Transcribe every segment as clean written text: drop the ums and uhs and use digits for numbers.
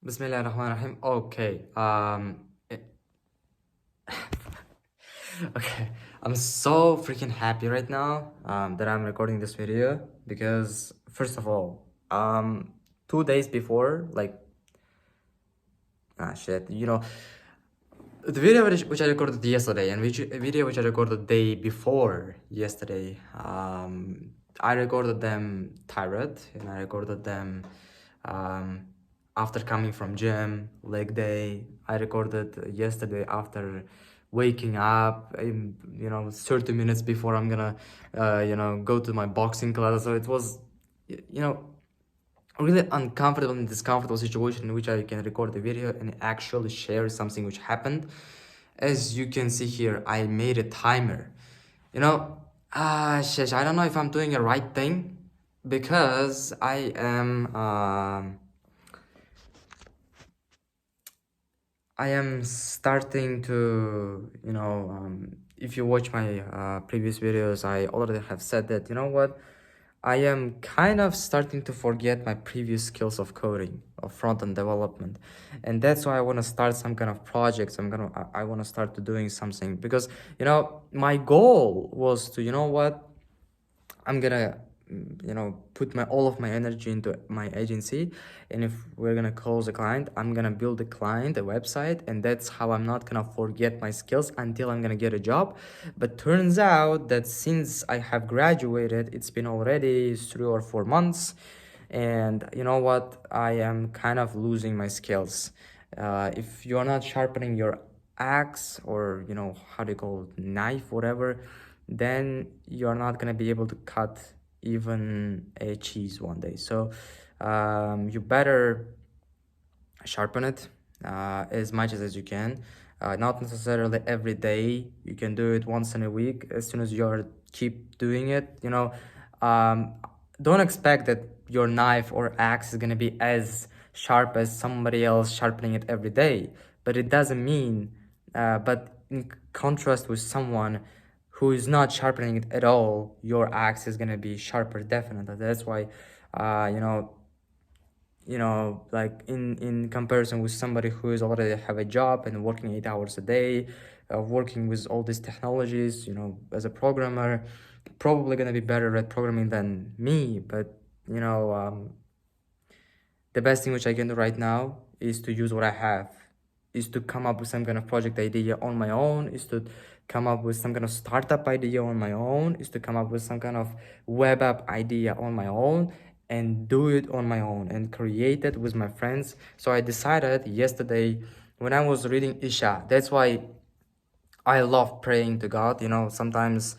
Bismillahirrahmanirrahim. Okay. Okay. I'm so freaking happy right now that I'm recording this video because first of all, 2 days before, like shit, the video which I recorded yesterday and which video which I recorded the day before yesterday, I recorded them tired and I recorded them um, after coming from gym, leg day. I recorded yesterday after waking up, 30 minutes before I'm gonna, go to my boxing class. So it was, you know, really uncomfortable and discomfortable situation in which I can record the video and actually share something which happened. As you can see here, I made a timer. Shesh, I don't know if I'm doing the right thing because I am starting to, if you watch my previous videos, I already have said that, you know what, I am kind of starting to forget my previous skills of coding, of front-end development. And that's why I want to start some kind of projects. I want to start to doing something because, my goal was to, you know what, I'm gonna put my all of my energy into my agency, and if we're gonna close a client, I'm gonna build a client, a website, and that's how I'm not gonna forget my skills until I'm gonna get a job. But turns out that since I have graduated, it's been already 3 or 4 months, and you know what, I am kind of losing my skills. If you're not sharpening your axe, or how do you call it, knife, whatever, then you're not gonna be able to cut even a cheese one day. So you better sharpen it as much as you can. Not necessarily every day. You can do it once in a week. As soon as you keep doing it, um, don't expect that your knife or axe is gonna be as sharp as somebody else sharpening it every day. But it doesn't mean. But in contrast with someone who is not sharpening it at all, your axe is gonna be sharper, definitely. That's why, uh, you know, like in comparison with somebody who is already have a job and working 8 hours a day, working with all these technologies, as a programmer, probably gonna be better at programming than me. But the best thing which I can do right now is to use what I have, is to come up with some kind of project idea on my own, is to come up with some kind of startup idea on my own, is to come up with some kind of web app idea on my own and do it on my own and create it with my friends. So I decided yesterday when I was reading Isha, that's why I love praying to God. Sometimes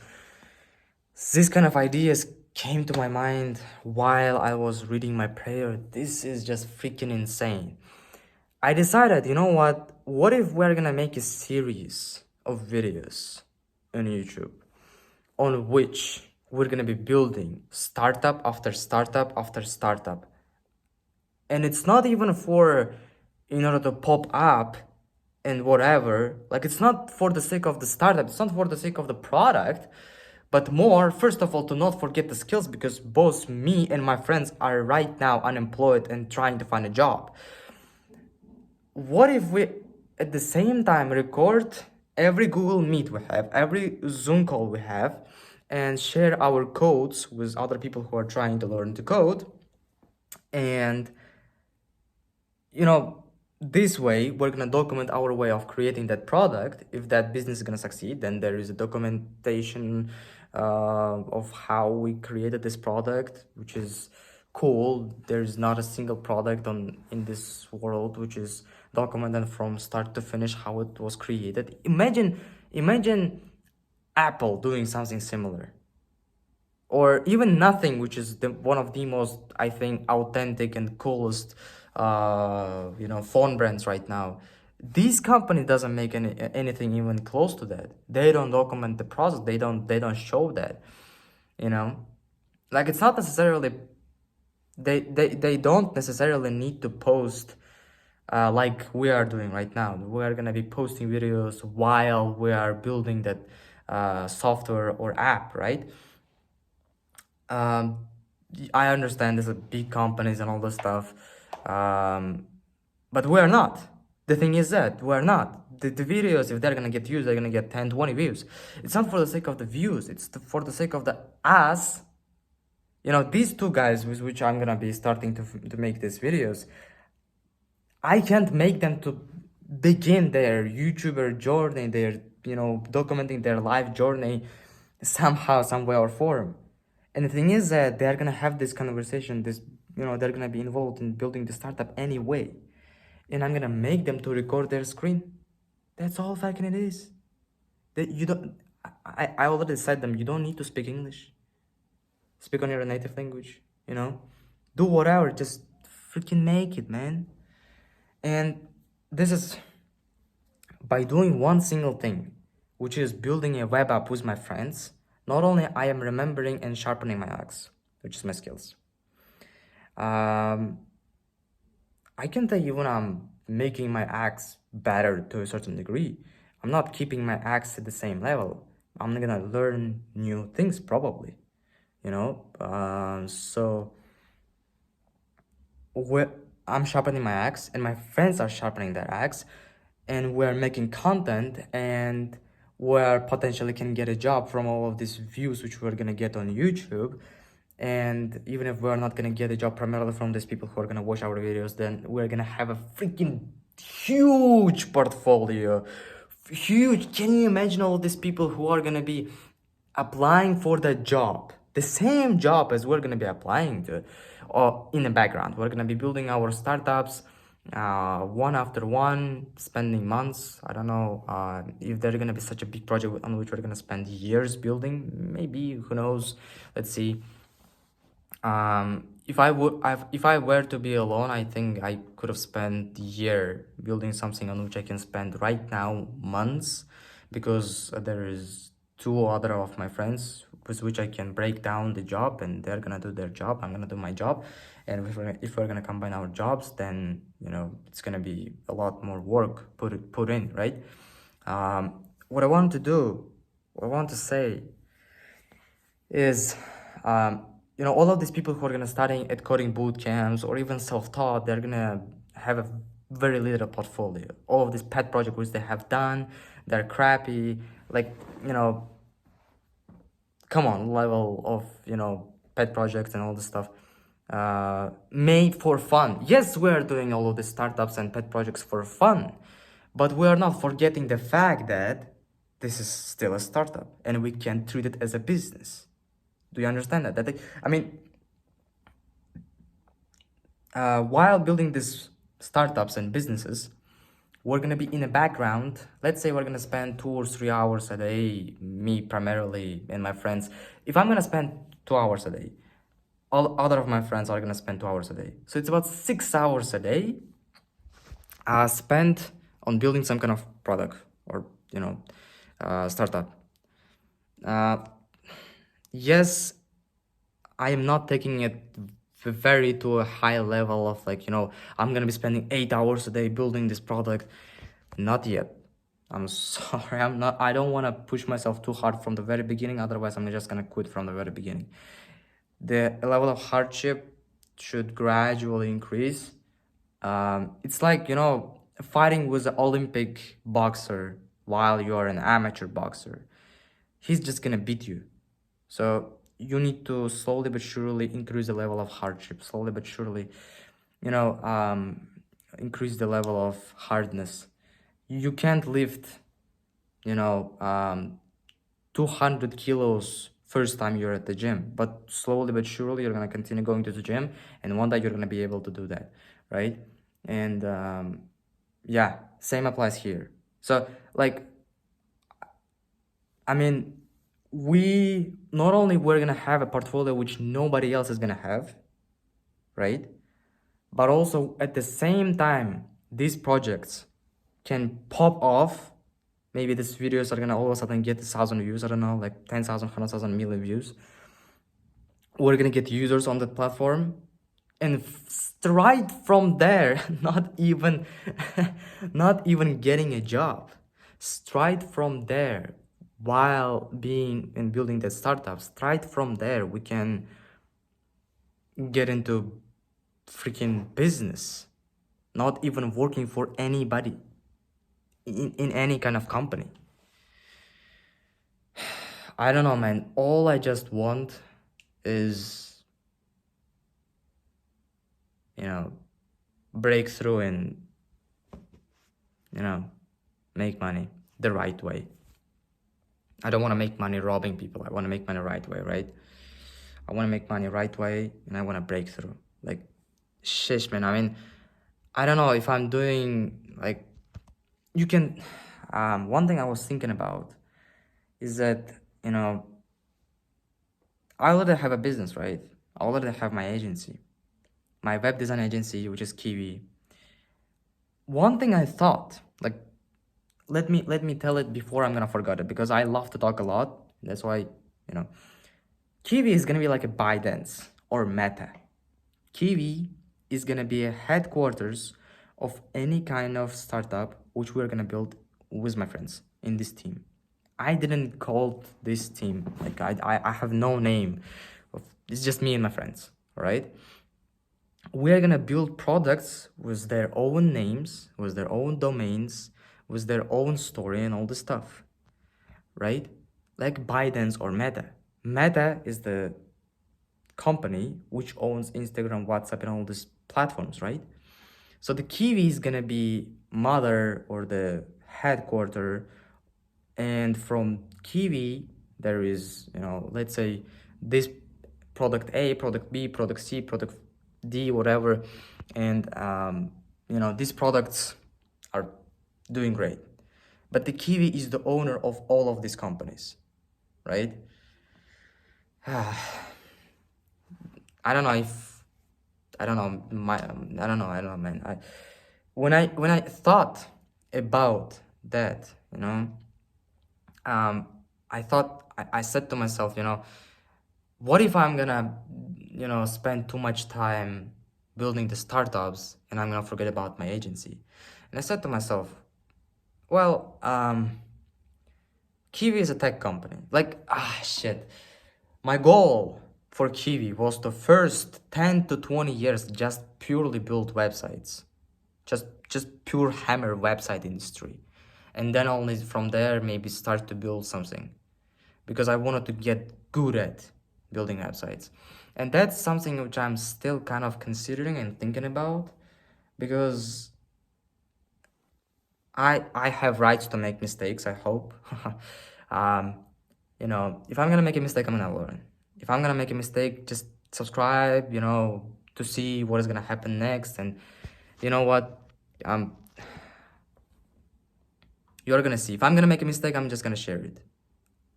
this kind of ideas came to my mind while I was reading my prayer. This is just freaking insane. I decided, you know what? What if we're gonna make a series of videos on YouTube on which we're gonna be building startup after startup after startup? And it's not even for in order to pop up and whatever. Like, it's not for the sake of the startup, it's not for the sake of the product, but more, first of all, to not forget the skills, because both me and my friends are right now unemployed and trying to find a job. What if we at the same time record every Google Meet we have, every Zoom call we have, and share our codes with other people who are trying to learn to code? And this way we're gonna document our way of creating that product. If that business is gonna succeed, then there is a documentation of how we created this product, which is cool. There's not a single product in this world which is documented from start to finish how it was created. Imagine Apple doing something similar, or even nothing, which is one of the most, I think, authentic and coolest phone brands right now. This company doesn't make anything even close to that. They don't document the process. They don't show that. Like, it's not necessarily, they don't necessarily need to post like we are doing right now. We are gonna be posting videos while we are building that software or app, right? um, I understand there's a big companies and all this stuff. Um, But we're not. The thing is that we're not. The videos, if they're gonna get views, they're gonna get 10, 20 views. It's not for the sake of the views, it's for the sake of the us. You know, these two guys with which I'm gonna be starting to make these videos, I can't make them to begin their YouTuber journey, their, you know, documenting their life journey somehow, some way or form. And the thing is that they're gonna have this conversation, this, you know, they're gonna be involved in building the startup anyway. And I'm gonna make them to record their screen. That's all fucking it is. That you don't, I already said them, you don't need to speak English. Speak on your native language, you know? Do whatever, just freaking make it, man. And this is by doing one single thing, which is building a web app with my friends. Not only I am remembering and sharpening my axe, which is my skills. I can tell even I'm making my axe better to a certain degree. I'm not keeping my axe at the same level. I'm gonna learn new things probably, you know. So I'm sharpening my axe, and my friends are sharpening their axe, and we're making content, and we're potentially can get a job from all of these views which we're gonna get on YouTube. And even if we're not gonna get a job primarily from these people who are gonna watch our videos, then we're gonna have a freaking huge portfolio. Huge. Can you imagine all of these people who are gonna be applying for the job, the same job as we're gonna be applying to, or in the background, we're gonna be building our startups, one after one, spending months. I don't know if they're gonna be such a big project on which we're gonna spend years building. Maybe, who knows? Let's see. If I were to be alone, I think I could have spent a year building something on which I can spend right now months, because there is two other of my friends with which I can break down the job, and they're gonna do their job, I'm gonna do my job. And if we're gonna combine our jobs, then, you know, it's gonna be a lot more work put in, right? What I want to do, what I want to say is, you know, all of these people who are gonna studying at coding boot camps or even self-taught, they're gonna have a very little portfolio. All of these pet projects which they have done, they're crappy. Like, you know, come on, level of, you know, pet projects and all this stuff, made for fun. Yes, we are doing all of the startups and pet projects for fun, but we are not forgetting the fact that this is still a startup and we can treat it as a business. Do you understand that? I mean, while building these startups and businesses, we're gonna be in the background. Let's say we're gonna spend 2 or 3 hours a day, me primarily and my friends. If I'm gonna spend 2 hours a day, all other of my friends are gonna spend 2 hours a day. So it's about 6 hours a day spent on building some kind of product or, you know, startup. Yes, I am not taking it very to a high level of, like, you know, I'm gonna be spending 8 hours a day building this product. Not yet. I'm sorry, I don't want to push myself too hard from the very beginning, otherwise I'm just gonna quit from the very beginning. The level of hardship should gradually increase. It's like, you know, fighting with an Olympic boxer while you're an amateur boxer. He's just gonna beat you. So you need to slowly but surely increase the level of hardship, slowly but surely, you know, increase the level of hardness. You can't lift, you know, 200 kilos first time you're at the gym, but slowly but surely you're gonna continue going to the gym, and one day you're gonna be able to do that, right? And yeah, same applies here. So, like, I mean, we not only we're gonna have a portfolio which nobody else is gonna have, right? But also at the same time, these projects can pop off. Maybe these videos are gonna all of a sudden get 1,000 views, I don't know, like 10,000, 100,000, million views. We're gonna get users on the platform, and straight from there, not even not even getting a job, straight from there, while being and building the startup, straight from there we can get into freaking business. not even working for anybody in any kind of company. I don't know, man. All I just want is, you know, breakthrough and, you know, make money the right way. I don't want to make money robbing people. I want to make money the right way, right? I want to make money right way, and I want to break through. Like, shish, man. I mean, I don't know if I'm doing, like, you can, one thing I was thinking about is that, you know, I already have a business, right? I already have my agency, my web design agency, which is Kiwi. One thing I thought, like, let me tell it before I'm gonna forget it, because I love to talk a lot. That's why, you know, Kiwi is gonna be like a ByteDance or Meta. Kiwi is gonna be a headquarters of any kind of startup which we're gonna build with my friends in this team. I didn't call this team, like I have no name. It's just me and my friends, all right? We're gonna build products with their own names, with their own domains, with their own story and all this stuff, right? Like ByteDance or Meta. Meta is the company which owns Instagram, WhatsApp, and all these platforms, right? So the Kiwi is gonna be mother or the headquarter, and from Kiwi there is, you know, let's say this product A, product B, product C, product D, whatever, and you know, these products are doing great, but the Kiwi is the owner of all of these companies, right? I don't know if I don't know my I don't know, man. When I thought about that, you know, I said to myself, you know, what if I'm gonna, you know, spend too much time building the startups and I'm gonna forget about my agency? And I said to myself, well, Kiwi is a tech company. Like, shit. My goal for Kiwi was the first 10 to 20 years just purely build websites. Just pure hammer website industry. And then only from there maybe start to build something. Because I wanted to get good at building websites. And that's something which I'm still kind of considering and thinking about, because I have rights to make mistakes, I hope. You know, if I'm gonna make a mistake, I'm gonna learn. If I'm gonna make a mistake, just subscribe, you know, to see what is gonna happen next. And you know what? You're gonna see. If I'm gonna make a mistake, I'm just gonna share it.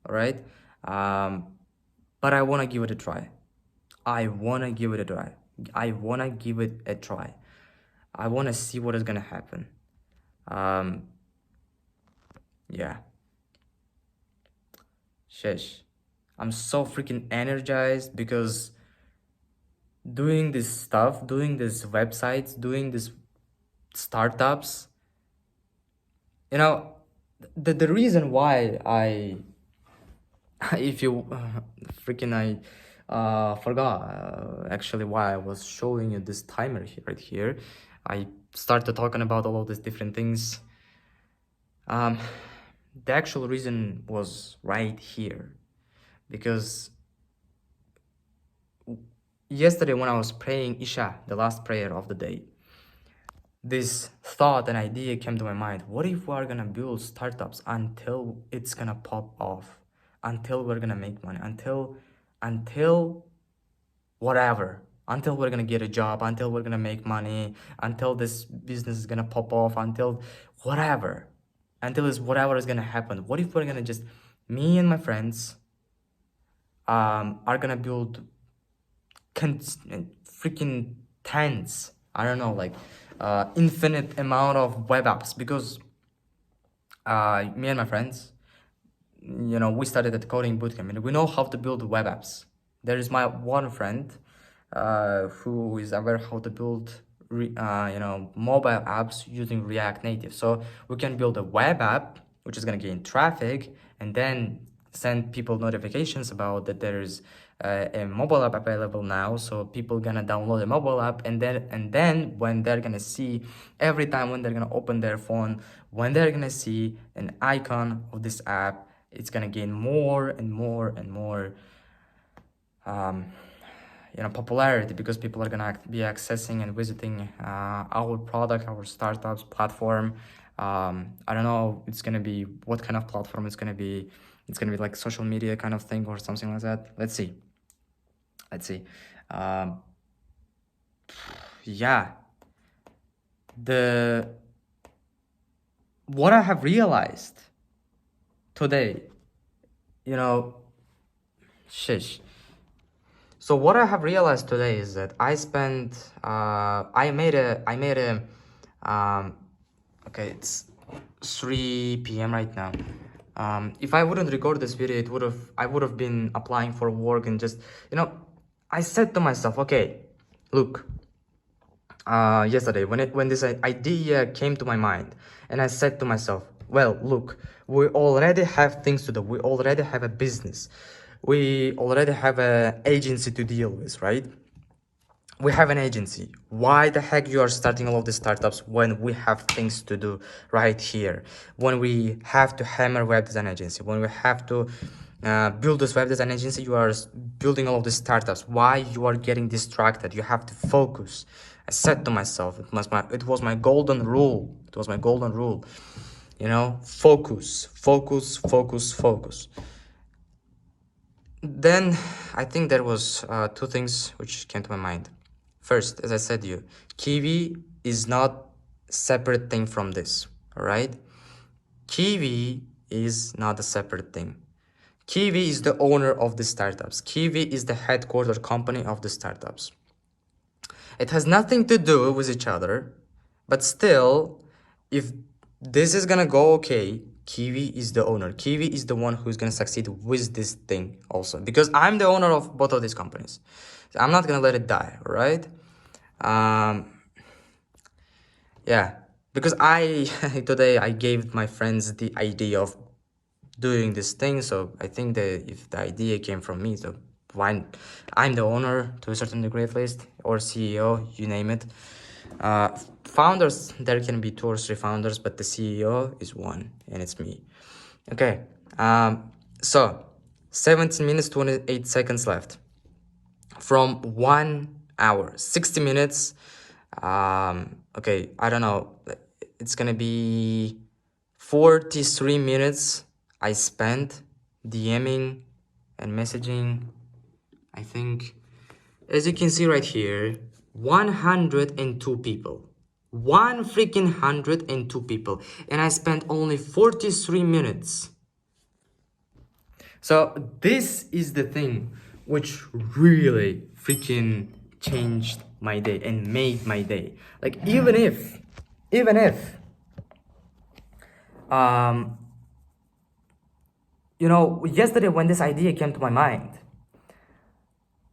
All right? But I wanna give it a try. I wanna give it a try. I wanna give it a try. I wanna see what is gonna happen. Yeah. Sheesh. I'm so freaking energized because doing this stuff, doing these websites, doing these startups, you know, the reason why if you freaking I forgot actually why I was showing you this timer here, right here. I started talking about all of these different things. The actual reason was right here, because yesterday when I was praying Isha, the last prayer of the day, this thought and idea came to my mind. What if we're gonna build startups until it's gonna pop off, until we're gonna make money, until whatever, until we're gonna get a job, until we're gonna make money, until this business is gonna pop off, until whatever, until it's whatever is gonna happen. What if we're gonna just, me and my friends are gonna build freaking tens, I don't know, like infinite amount of web apps, because me and my friends, you know, we started at coding bootcamp and we know how to build web apps. There is my one friend who is aware how to build you know, mobile apps using React Native. So we can build a web app which is going to gain traffic and then send people notifications about that there's a mobile app available now, so people gonna download a mobile app, and then when they're gonna see, every time when they're gonna open their phone, when they're gonna see an icon of this app, it's gonna gain more and more and more popularity, because people are gonna be accessing and visiting our product, our startups platform. I don't know, it's gonna be what kind of platform it's gonna be. It's gonna be like social media kind of thing or something like that. Let's see. Yeah, what I have realized today, shish. So what I have realized today is that I made a, okay, it's 3 p.m. right now. If I wouldn't record this video, I would have been applying for work, and just, I said to myself, okay, look, yesterday when this idea came to my mind, and I said to myself, well, look, we already have things to do, we already have a business, we already have an agency to deal with, right? We have an agency. Why the heck you are starting all of these startups when we have things to do right here? When we have to hammer web design agency, when we have to build this web design agency, you are building all of these startups. Why you are getting distracted? You have to focus. I said to myself, it was my golden rule. It was my golden rule. Focus, focus, focus, focus. Then I think there was two things which came to my mind. First, as I said to you, Kiwi is not a separate thing from this, all right? Kiwi is not a separate thing. Kiwi is the owner of the startups. Kiwi is the headquarter company of the startups. It has nothing to do with each other, but still, if this is gonna go okay, Kiwi is the owner. Kiwi is the one who's gonna succeed with this thing also, because I'm the owner of both of these companies. So I'm not gonna let it die, right? Yeah, because today I gave my friends the idea of doing this thing, so I think that if the idea came from me, so why I'm the owner to a certain degree at least, or CEO, you name it. Founders, there can be 2 or 3 founders, but the CEO is one, and it's me. Okay, so 17 minutes 28 seconds left from 1 hour, 60 minutes. Okay, I don't know, it's gonna be 43 minutes I spent DMing and messaging. I think, as you can see right here, 102 people. 102 people. And I spent only 43 minutes. So this is the thing which really freaking changed my day and made my day. Like, even if yesterday when this idea came to my mind,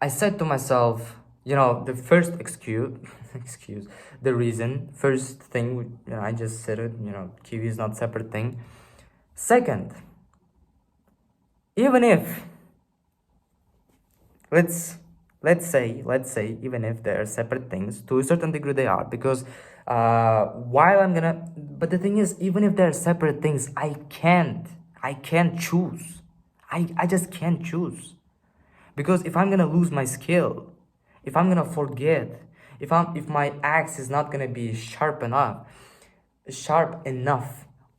I said to myself, the first first thing, I just said it, Kiwi is not separate thing. Second, even if, let's say, even if they're separate things, to a certain degree they are, because but the thing is, even if they're separate things, I can't choose. I just can't choose. Because if I'm gonna lose my skill, if I'm gonna forget, if my axe is not gonna be sharp enough,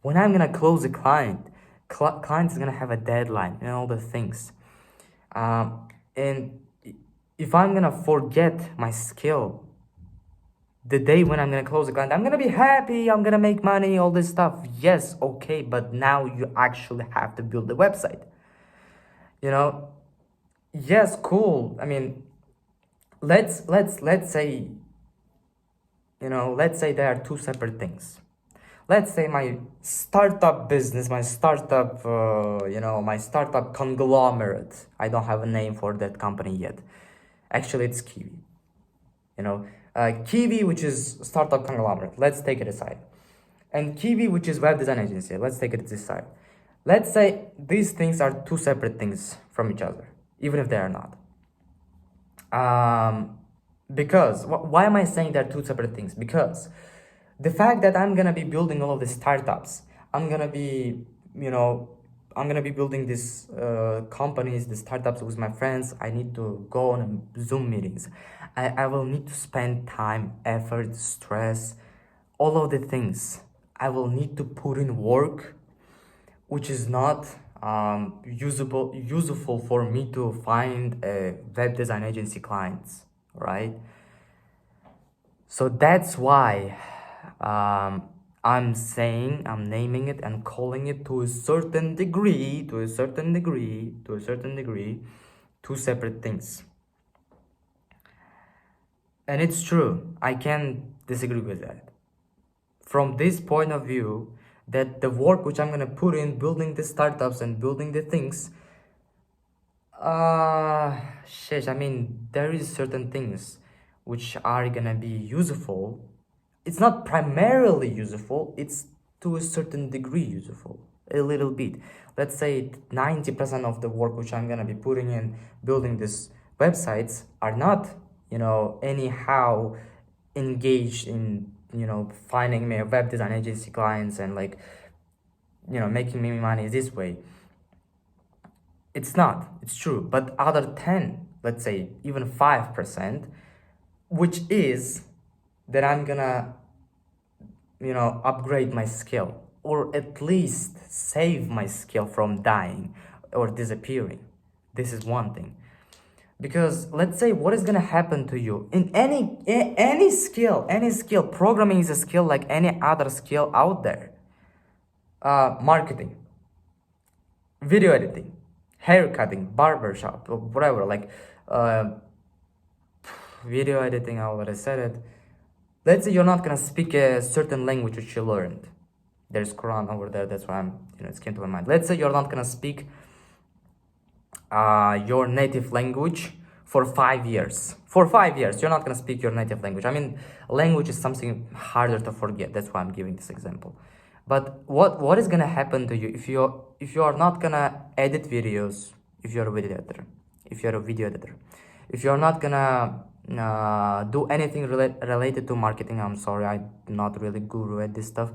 when I'm gonna close a client is gonna have a deadline and all the things. And if I'm gonna forget my skill, the day when I'm gonna close the client, I'm gonna be happy, I'm gonna make money, all this stuff. Yes, okay, but now you actually have to build the website. Yes, cool. I mean, let's say, let's say there are 2 separate things. Let's say my startup business, my startup, my startup conglomerate. I don't have a name for that company yet. Actually, it's Kiwi. Kiwi, which is startup conglomerate. Let's take it aside. And Kiwi, which is web design agency. Let's take it aside. Let's say these things are 2 separate things from each other, even if they are not. Because why am I saying they're two separate things? Because the fact that I'm gonna be building all of these startups, I'm gonna be, you know, I'm gonna be building these companies, the startups with my friends. I need to go on Zoom meetings. I will need to spend time, effort, stress, all of the things. I will need to put in work, which is not useful for me to find a web design agency clients, right? So that's why I'm naming it and calling it to a certain degree, two separate things. And it's true, I can't disagree with that. From this point of view, that the work which I'm gonna put in building the startups and building the things, shit, I mean, there is certain things which are gonna be useful. It's not primarily useful, it's to a certain degree useful, a little bit. Let's say 90% of the work which I'm gonna be putting in building these websites are not, anyhow engaged in, finding me a web design agency clients and like, making me money this way. It's not, it's true. But other 10, let's say even 5%, which is that I'm gonna, upgrade my skill or at least save my skill from dying or disappearing. This is one thing. Because let's say what is gonna happen to you in any skill, programming is a skill like any other skill out there. Marketing, video editing, hair cutting, barbershop, or whatever, like video editing, I already said it. Let's say you're not gonna speak a certain language which you learned. There's Quran over there, that's why it came to my mind. Let's say you're not gonna speak your native language for 5 years. For 5 years, you're not gonna speak your native language. I mean, language is something harder to forget. That's why I'm giving this example. But what is gonna happen to you if you are not gonna edit videos? If you're a video editor, if you're not gonna do anything related to marketing, I'm sorry, I'm not really guru at this stuff.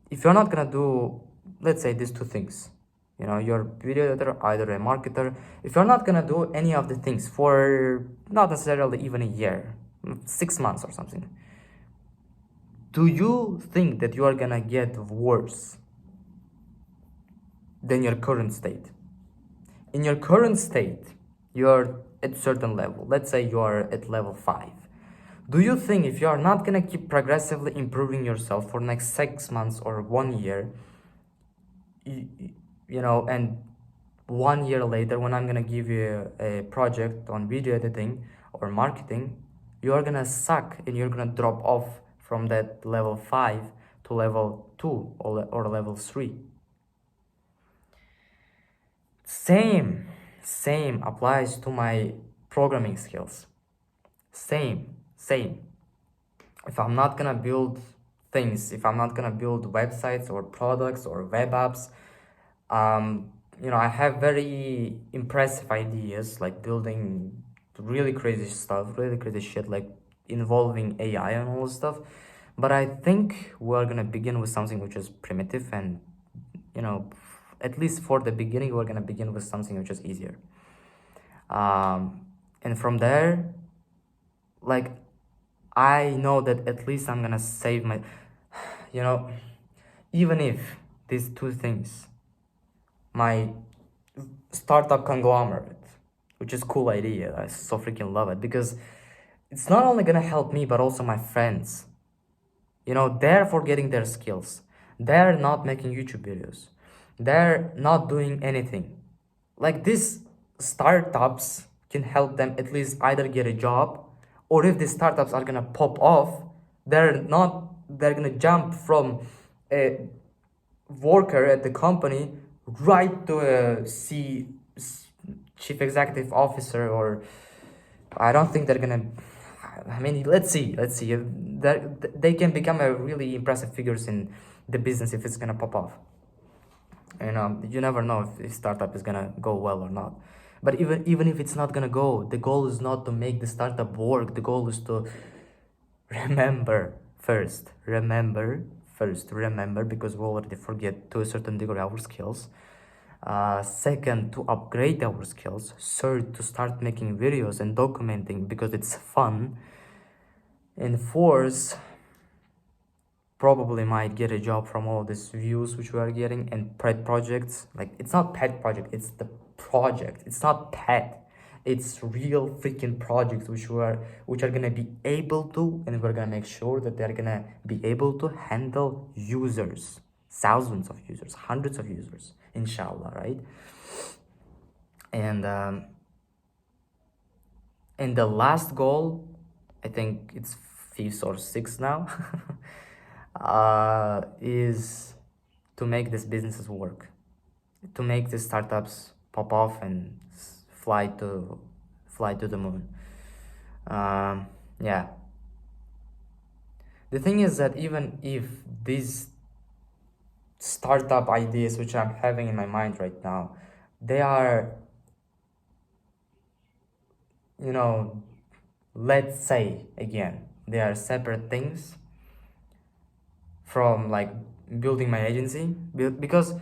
If you're not gonna do, let's say, these two things, you're a video editor, either a marketer. If you're not gonna do any of the things for not necessarily even a year, 6 months or something, do you think that you are gonna get worse than your current state? In your current state, you're at a certain level. Let's say you are at level 5. Do you think if you are not gonna keep progressively improving yourself for next 6 months or 1 year, and 1 year later, when I'm gonna give you a project on video editing or marketing, you're gonna suck and you're gonna drop off from that level 5 to level 2 or level 3? Same applies to my programming skills. Same. If I'm not gonna build things, if I'm not gonna build websites or products or web apps, I have very impressive ideas, like building really crazy stuff, really crazy shit, like involving AI and all this stuff. But I think we're gonna begin with something which is primitive, and at least for the beginning, we're gonna begin with something which is easier. And from there, like, I know that at least I'm gonna save my, even if these two things, my startup conglomerate, which is cool idea, I so freaking love it, because it's not only gonna help me but also my friends. They're forgetting their skills, they're not making YouTube videos, they're not doing anything. Like, these startups can help them at least either get a job, or if the startups are gonna pop off, they're gonna jump from a worker at the company right to a chief executive officer, or I don't think they're gonna, I mean, let's see, they can become a really impressive figures in the business if it's gonna pop off. You never know if startup is gonna go well or not. But even if it's not gonna go, the goal is not to make the startup work. The goal is to remember first. Remember, because we already forget to a certain degree our skills. Second, to upgrade our skills. Third, to start making videos and documenting because it's fun. And fourth, probably might get a job from all these views which we are getting. And pet projects, like, it's not pet project, it's the project. It's not pet, it's real freaking projects which are gonna be able to, and we're gonna make sure that they're gonna be able to handle users, thousands of users, hundreds of users, inshallah, right? And the last goal, I think it's fifth or sixth now, is to make these businesses work, to make these startups pop off and fly to the moon. Yeah. The thing is that even if these startup ideas which I'm having in my mind right now, they are, let's say again, they are separate things from like building my agency, because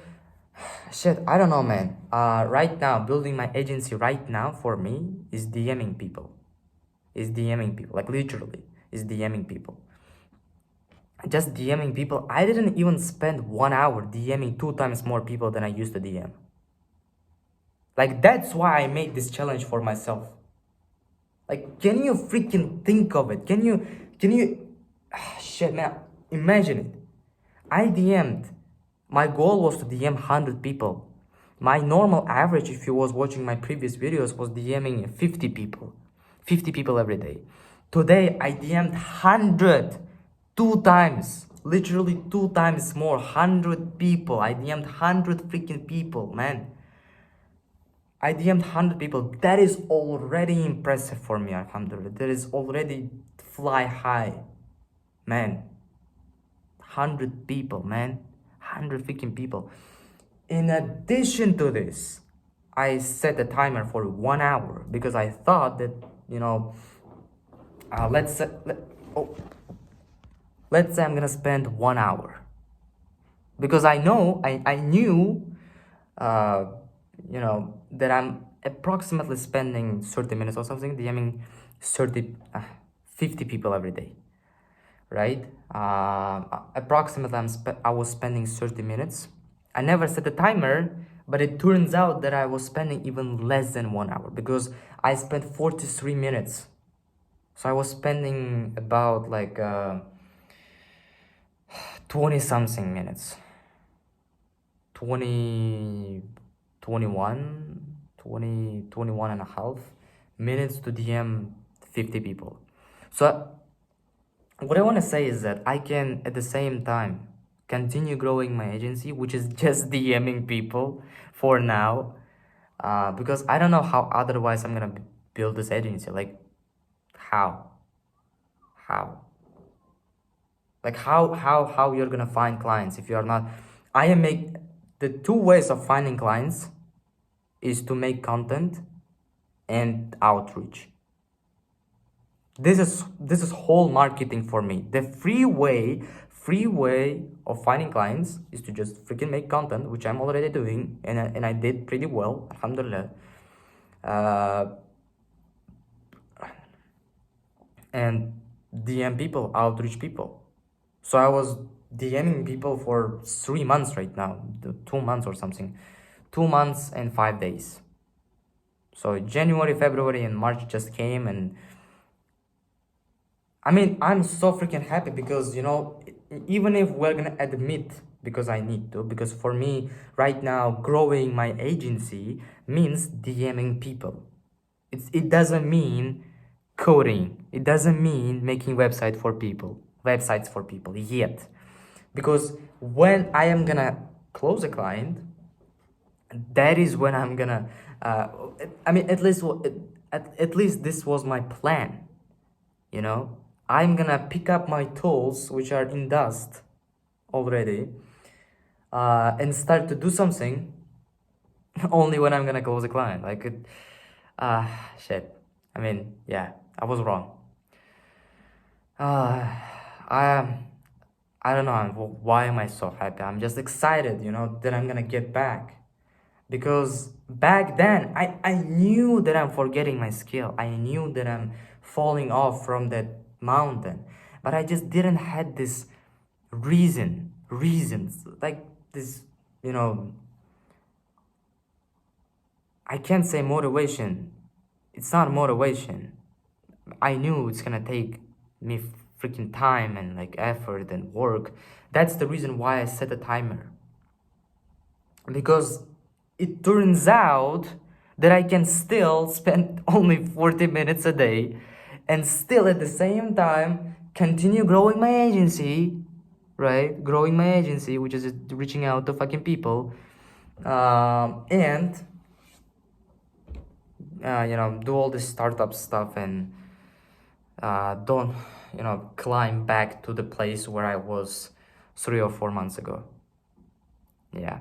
shit, I don't know, man. Right now, building my agency right now for me is DMing people. Like literally, is DMing people. Just DMing people. I didn't even spend 1 hour DMing 2 times more people than I used to DM. Like, that's why I made this challenge for myself. Like, can you freaking think of it? Can you, shit, man, imagine it. I DM'd, my goal was to DM 100 people. My normal average, if you was watching my previous videos, was DMing 50 people. 50 people every day. Today, I DM'd 100, 2 times. Literally 2 times more, 100 people. I DM'd 100 freaking people, man. I DM'd 100 people. That is already impressive for me, alhamdulillah. That is already fly high, man. 100 people, man. 100 freaking people. In addition to this, I set a timer for 1 hour because I thought that, let's say I'm gonna spend 1 hour, because I knew that I'm approximately spending 30 minutes or something DMing 50 people every day, right? Approximately I was spending 30 minutes. I never set a timer, but it turns out that I was spending even less than 1 hour because I spent 43 minutes. So I was spending about like 20 something minutes, 21 and a half minutes to DM 50 people. So what I want to say is that I can at the same time continue growing my agency, which is just DMing people for now, because I don't know how otherwise I'm gonna build this agency. Like, how like how you're gonna find clients if you are not. The 2 ways of finding clients is to make content and outreach. This is whole marketing for me. The free way of finding clients is to just freaking make content, which I'm already doing, and I did pretty well, alhamdulillah. And DM people, outreach people. So I was DMing people for 3 months right now, 2 months or something, 2 months and 5 days. So January, February, and March just came, and I mean, I'm so freaking happy because, even if we're gonna admit, because I need to, because for me right now, growing my agency means DMing people. It doesn't mean coding. It doesn't mean making websites for people yet. Because when I am gonna close a client, that is when I'm gonna, at least this was my plan, I'm gonna pick up my tools which are in dust already, and start to do something only when I'm gonna close a client. Shit. I mean, yeah, I was wrong. Uh, I I don't know why am I so happy. I'm just excited, that I'm gonna get back. Because back then I knew that I'm forgetting my skill. I knew that I'm falling off from that mountain. But I just didn't had this reasons like this, you know, I can't say motivation. It's not motivation. I knew it's gonna take me freaking time and like effort and work. That's the reason why I set a timer. Because it turns out that I can still spend only 40 minutes a day and still at the same time continue growing my agency, right? Growing my agency, which is reaching out to fucking people, and do all this startup stuff and don't, climb back to the place where I was 3 or 4 months ago. Yeah,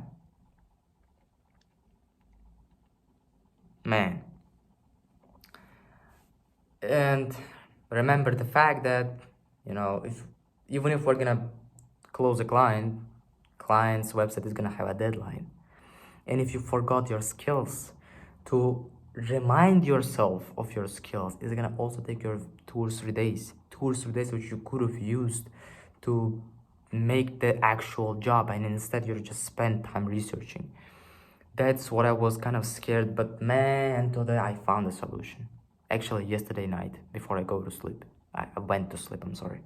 man. And remember the fact that, if even if we're gonna close a client's website is gonna have a deadline. And if you forgot your skills, to remind yourself of your skills is gonna also take your 2 or 3 days. 2 or 3 days which you could have used to make the actual job, and instead you just spend time researching. That's what I was kind of scared, but man, today I found a solution. Actually, yesterday night before I go to sleep. I went to sleep, I'm sorry.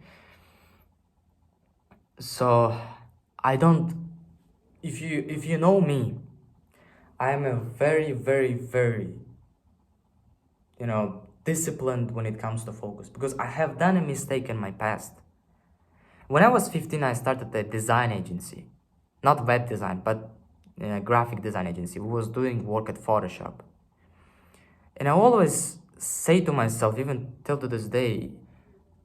So I don't, if you know me, I am a very, very, very, disciplined when it comes to focus, because I have done a mistake in my past. When I was 15, I started a design agency, not web design, but a graphic design agency. We was doing work at Photoshop. And I always say to myself, even till to this day,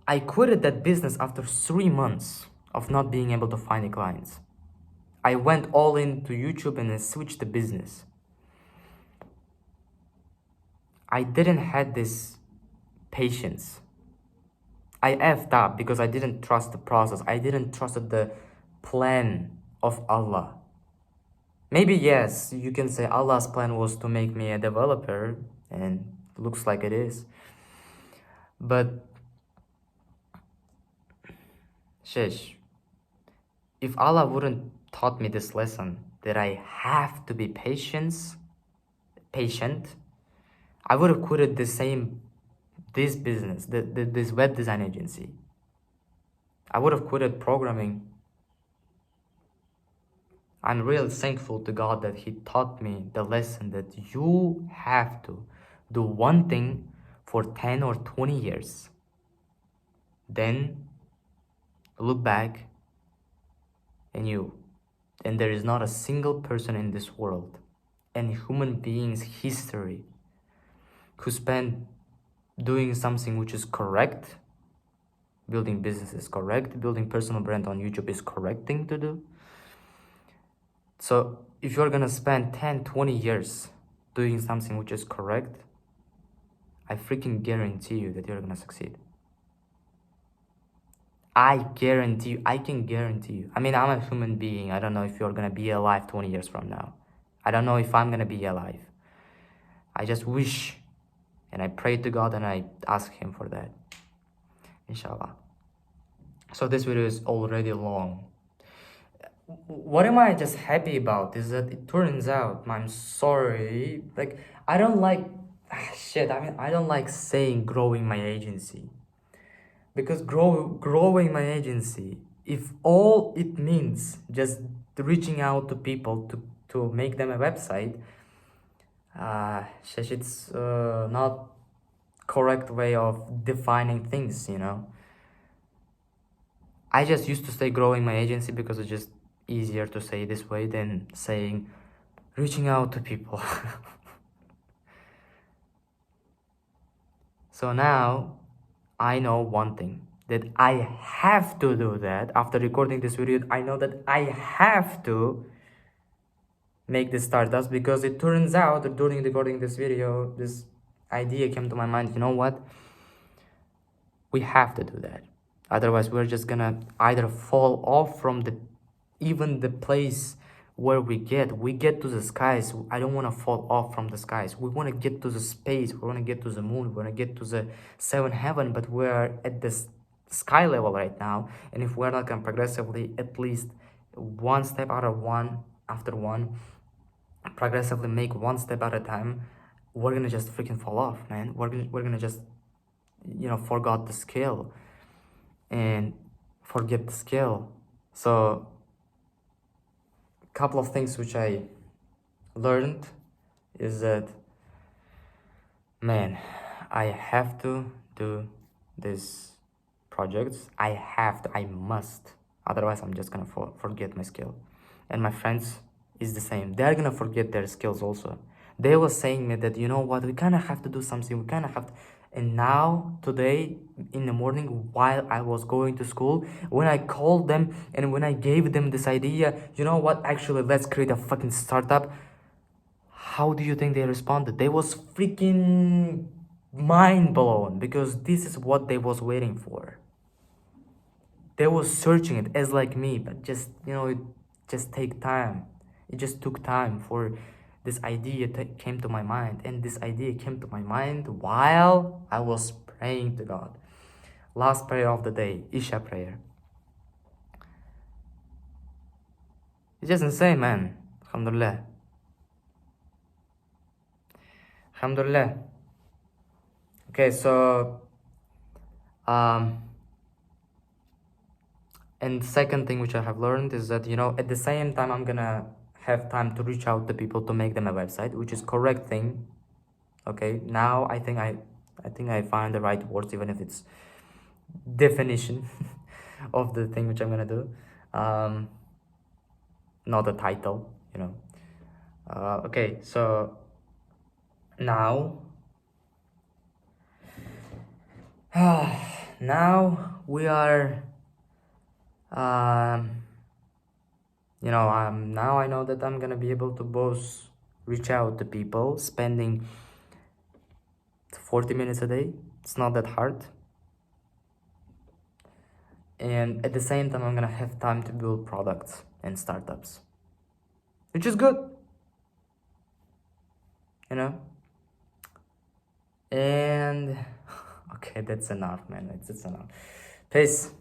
I quitted that business after 3 months of not being able to find any clients. I went all into YouTube and I switched the business. I didn't have this patience. I effed up because I didn't trust the process. I didn't trust the plan of Allah. Maybe yes, you can say Allah's plan was to make me a developer, and looks like it is. But sheesh, if Allah wouldn't taught me this lesson that I have to be patient, I would have quitted this business, this web design agency. I would have quitted programming. I'm really thankful to God that He taught me the lesson that you have to do one thing for 10 or 20 years. Then look back and there is not a single person in this world and human being's history who spent doing something which is correct. Building business is correct. Building personal brand on YouTube is correct thing to do. So if you're gonna spend 10, 20 years doing something which is correct, I freaking guarantee you that you're gonna succeed. I guarantee you, I can guarantee you. I mean, I'm a human being. I don't know if you're gonna be alive 20 years from now. I don't know if I'm gonna be alive. I just wish and I pray to God and I ask Him for that. Inshallah. So this video is already long. What am I just happy about is that it turns out, I'm sorry, like I don't like I don't like saying growing my agency, because growing my agency, if all it means just reaching out to people to make them a website, it's not correct way of defining things, I just used to say growing my agency because it's just easier to say this way than saying reaching out to people. So now I know one thing, that I have to do that. After recording this video, I know that I have to make this startups, because it turns out that during recording this video, this idea came to my mind, you know what? We have to do that. Otherwise, we're just gonna either fall off from the even the place where we get to the skies. I don't want to fall off from the skies. We want to get to the space. We want to get to the moon. We want to get to the seventh heaven. But we're at this sky level right now. And if we're not gonna progressively, at least one step out of one after one, progressively make one step at a time, we're gonna just freaking fall off, man. We're gonna just forgot the skill and forget the skill. So couple of things which I learned is that, man, I have to do these projects. I must. Otherwise, I'm just gonna forget my skill. And my friends is the same. They're gonna forget their skills also. They were saying me that, you know what, we kind of have to do something. We kind of have to. And now, today, in the morning, while I was going to school, when I called them and when I gave them this idea, you know what, actually, let's create a fucking startup. How do you think they responded? They was freaking mind blown, because this is what they was waiting for. They was searching it as like me, but just, it just take time. It just took time for this idea came to my mind. And this idea came to my mind while I was praying to God. Last prayer of the day, Isha prayer. It's just insane, man. Alhamdulillah. Alhamdulillah. Okay, so and second thing which I have learned is that, at the same time, I'm gonna have time to reach out to people to make them a website, which is correct thing. Okay, now I think I find the right words, even if it's definition of the thing which I'm gonna do, not the title, okay, so now now we are now I know that I'm gonna be able to both reach out to people, spending 40 minutes a day. It's not that hard. And at the same time, I'm gonna have time to build products and startups, which is good, and okay, that's enough, man. It's enough. Peace.